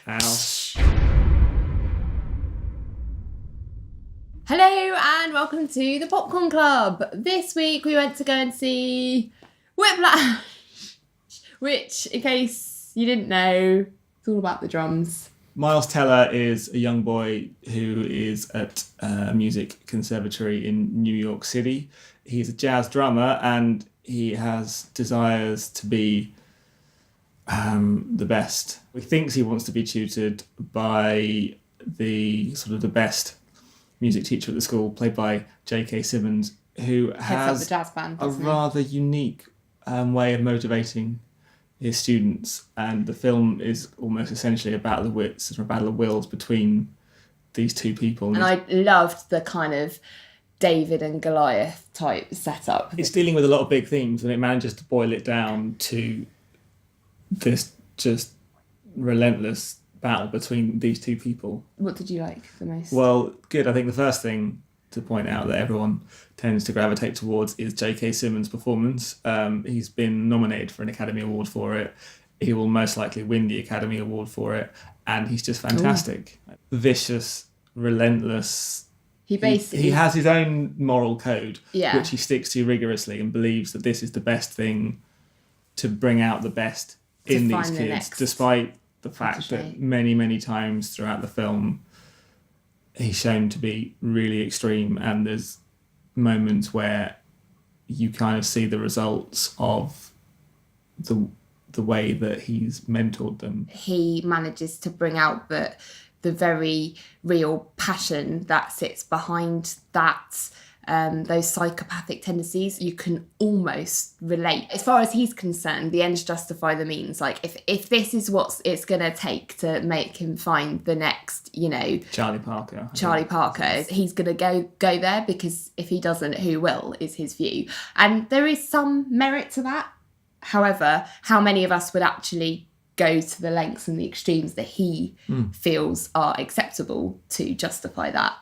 Hello and welcome to the Popcorn Club. This week we went to go and see Whiplash, which, in case you didn't know, it's all about the drums. Miles Teller is a young boy who is at a music conservatory in New York City. He's a jazz drummer and he has desires to be the best. He thinks he wants to be tutored by the best music teacher at the school, played by J.K. Simmons, who has the jazz band, a rather unique way of motivating his students, and the film is almost essentially a battle of wits, a battle of wills between these two people. And I loved the kind of David and Goliath type setup. It's dealing with a lot of big themes, and it manages to boil it down to this just relentless battle between these two people. What did you like the most? Well, good. I think the first thing to point out that everyone tends to gravitate towards is J.K. Simmons' performance. He's been nominated for an Academy Award for it. He will most likely win the Academy Award for it, and he's just fantastic. Ooh. Vicious, relentless. He has his own moral code, which he sticks to rigorously, and believes that this is the best thing to bring out the best in these kids, despite the fact that many, many times throughout the film he's shown to be really extreme, and there's moments where you kind of see the results of the way that he's mentored them. He manages to bring out the very real passion that sits behind that. Those psychopathic tendencies, you can almost relate. As far as he's concerned, the ends justify the means. Like, if this is what it's going to take to make him find the next, Charlie Parker, he's going to go there, because if he doesn't, who will, is his view. And there is some merit to that. However, how many of us would actually go to the lengths and the extremes that he feels are acceptable to justify that?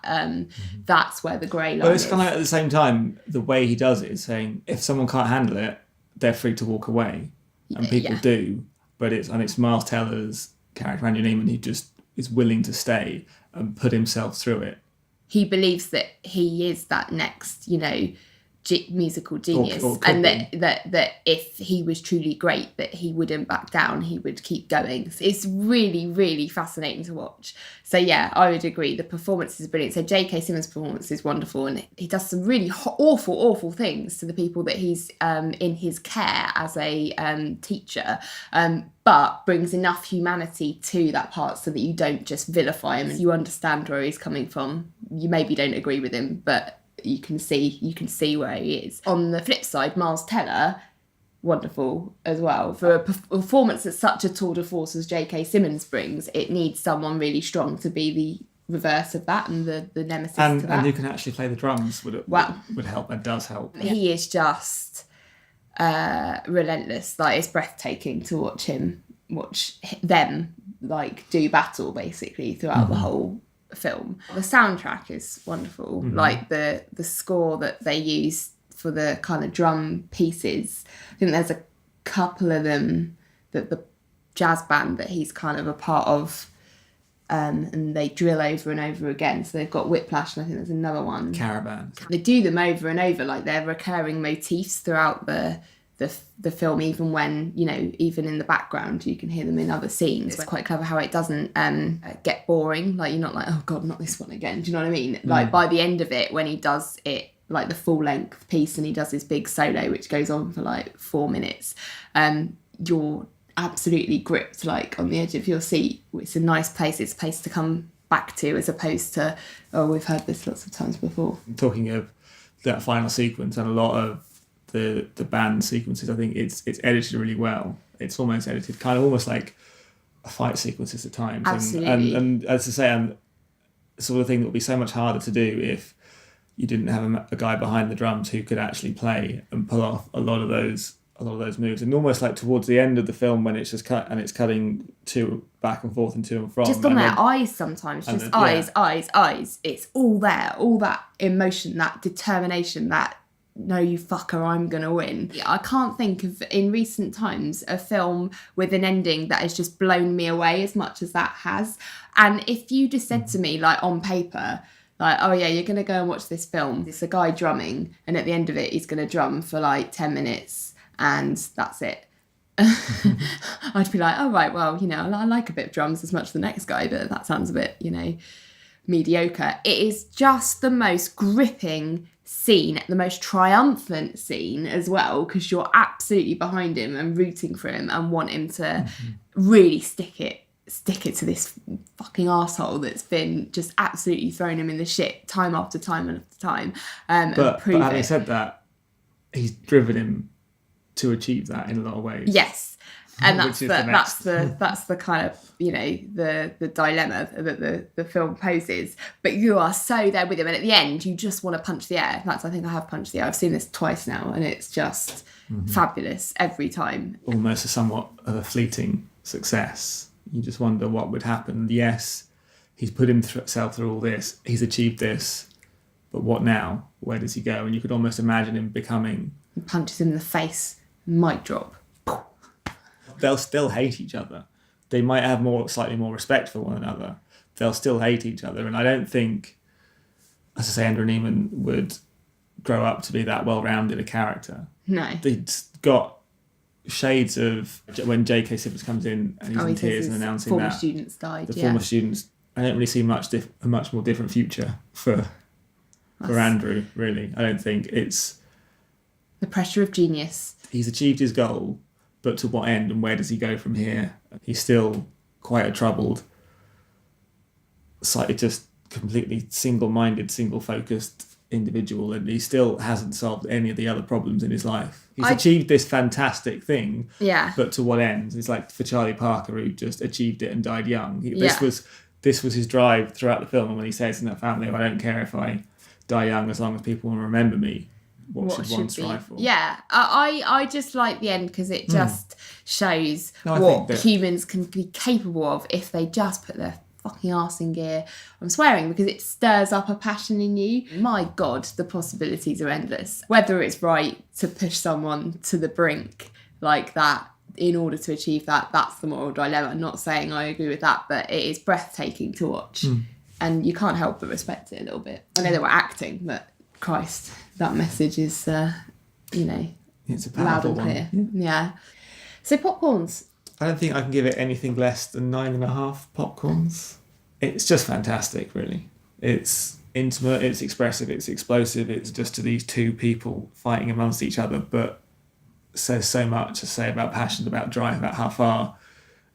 That's where the grey line is. But it's kind of at the same time, the way he does it is saying, if someone can't handle it, they're free to walk away. And people do. But it's Miles Teller's character, Andrew Neiman, who just is willing to stay and put himself through it. He believes that he is that next, musical genius, and that if he was truly great, that he wouldn't back down, he would keep going. So it's really, really fascinating to watch. So yeah, I would agree, the performance is brilliant. So J.K. Simmons' performance is wonderful, and he does some really awful things to the people that he's in his care as a teacher, but brings enough humanity to that part so that you don't just vilify him and you understand where he's coming from. You maybe don't agree with him, but you can see where he is. On the flip side, Miles Teller, wonderful as well. For a performance that's such a tour de force as J.K. Simmons brings, it needs someone really strong to be the reverse of that and the nemesis to that. And who can actually play the drums would help, and does help. He is just relentless. Like, it's breathtaking to watch them do battle basically throughout the whole film. The soundtrack is wonderful. Like the score that they use for the kind of drum pieces. I think there's a couple of them that the jazz band that he's kind of a part of, and they drill over and over again. So they've got Whiplash, and I think there's another one. Caravan. They do them over and over, like they're recurring motifs throughout the film, even when, even in the background, you can hear them in other scenes. It's quite clever how it doesn't get boring. Like, you're not like, oh God, not this one again. Do you know what I mean? Like, by the end of it, when he does it, like the full length piece, and he does his big solo, which goes on for like 4 minutes, you're absolutely gripped, like on the edge of your seat. It's a nice place. It's a place to come back to, as opposed to, oh, we've heard this lots of times before. Talking of that final sequence and a lot of the band sequences, I think it's edited really well. It's almost edited kind of almost like a fight sequences at times. Absolutely. And as I say, the sort of thing that would be so much harder to do if you didn't have a guy behind the drums who could actually play and pull off a lot of those moves. And almost like towards the end of the film, when it's just cut and it's cutting to back and forth and to and from. Just on their eyes sometimes, just eyes. It's all there, all that emotion, that determination, that no, you fucker, I'm going to win. I can't think of, in recent times, a film with an ending that has just blown me away as much as that has. And if you just said to me, like, on paper, like, oh yeah, you're going to go and watch this film, it's a guy drumming, and at the end of it, he's going to drum for like 10 minutes, and that's it. I'd be like, oh right, well, you know, I like a bit of drums as much as the next guy, but that sounds a bit, you know, mediocre. It is just the most gripping scene, the most triumphant scene as well, because you're absolutely behind him and rooting for him and want him to really stick it to this fucking arsehole that's been just absolutely thrown him in the shit time after time after time. But having said that, he's driven him to achieve that in a lot of ways. Yes. And that's the kind of, you know, the dilemma that the film poses. But you are so there with him, and at the end you just want to punch the air. In fact, I think I have punched the air. I've seen this twice now, and it's just fabulous every time. Almost somewhat of a fleeting success. You just wonder what would happen. Yes, he's put himself through all this. He's achieved this. But what now? Where does he go? And you could almost imagine him becoming... He punches him in the face. Mic drop. They'll still hate each other. They might have slightly more respect for one another. They'll still hate each other. And I don't think, as I say, Andrew Neiman would grow up to be that well-rounded a character. No. He's got shades of when J.K. Simmons comes in and he's in tears and announcing former that students died. The former students. I don't really see a much more different future for Andrew. Really, I don't think it's the pressure of genius. He's achieved his goal, but to what end and where does he go from here? He's still quite a troubled, slightly just completely single-minded, single-focused individual, and he still hasn't solved any of the other problems in his life. He's achieved this fantastic thing, but to what end? It's like for Charlie Parker, who just achieved it and died young. This was his drive throughout the film, and when he says in that family, I don't care if I die young as long as people will remember me. What should one strive for? Yeah, I just like the end because it just shows what humans can be capable of if they just put their fucking arse in gear. I'm swearing because it stirs up a passion in you. My God, the possibilities are endless. Whether it's right to push someone to the brink like that in order to achieve that, that's the moral dilemma. I'm not saying I agree with that, but it is breathtaking to watch. And you can't help but respect it a little bit. I know they were acting, but Christ, that message is, it's a loud powerful and clear. one. Yeah. So popcorns. I don't think I can give it anything less than 9.5 popcorns. It's just fantastic, really. It's intimate, it's expressive, it's explosive. It's just to these two people fighting amongst each other, but says so much to say about passion, about drive, about how far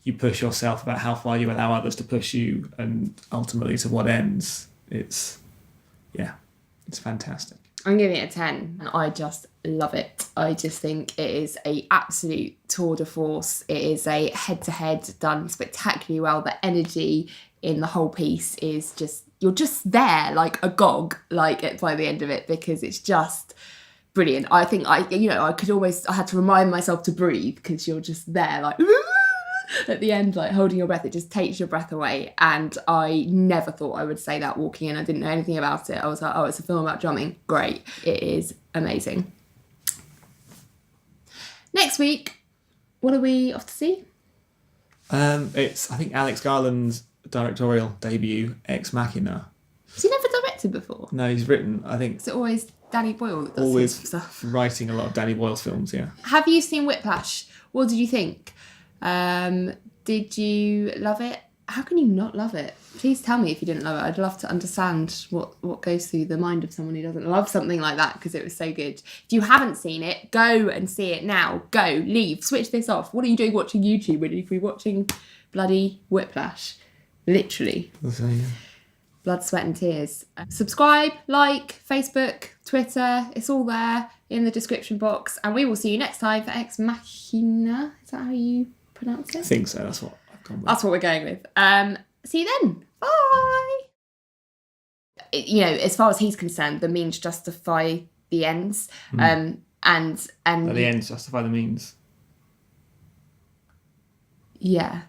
you push yourself, about how far you allow others to push you, and ultimately to what ends. It's fantastic. I'm giving it a 10 and I just love it. I just think it is a absolute tour de force. It is a head-to-head done spectacularly well. The energy in the whole piece is just, you're just there like agog like by the end of it because it's just brilliant. I think I had to remind myself to breathe because you're just there like at the end, like holding your breath. It just takes your breath away. And I never thought I would say that walking in. I didn't know anything about it. I was like, oh, it's a film about drumming. Great. It is amazing. Next week, what are we off to see? It's, I think, Alex Garland's directorial debut, Ex Machina. Has he never directed before? No, he's written, I think... Is it always Danny Boyle that does his stuff? Writing a lot of Danny Boyle's films, yeah. Have you seen Whiplash? What did you think? Did you love it? How can you not love it? Please tell me if you didn't love it. I'd love to understand what goes through the mind of someone who doesn't love something like that because it was so good. If you haven't seen it, go and see it now. Go, leave, switch this off. What are you doing watching YouTube when you could be watching bloody Whiplash? Literally. Blood, sweat and tears. Subscribe, like, Facebook, Twitter. It's all there in the description box. And we will see you next time for Ex Machina. Is that how you pronounce it? I think so. That's what I've gone with. That's what we're going with. See you then. Bye. As far as he's concerned, the means justify the ends. And the ends justify the means. Yeah.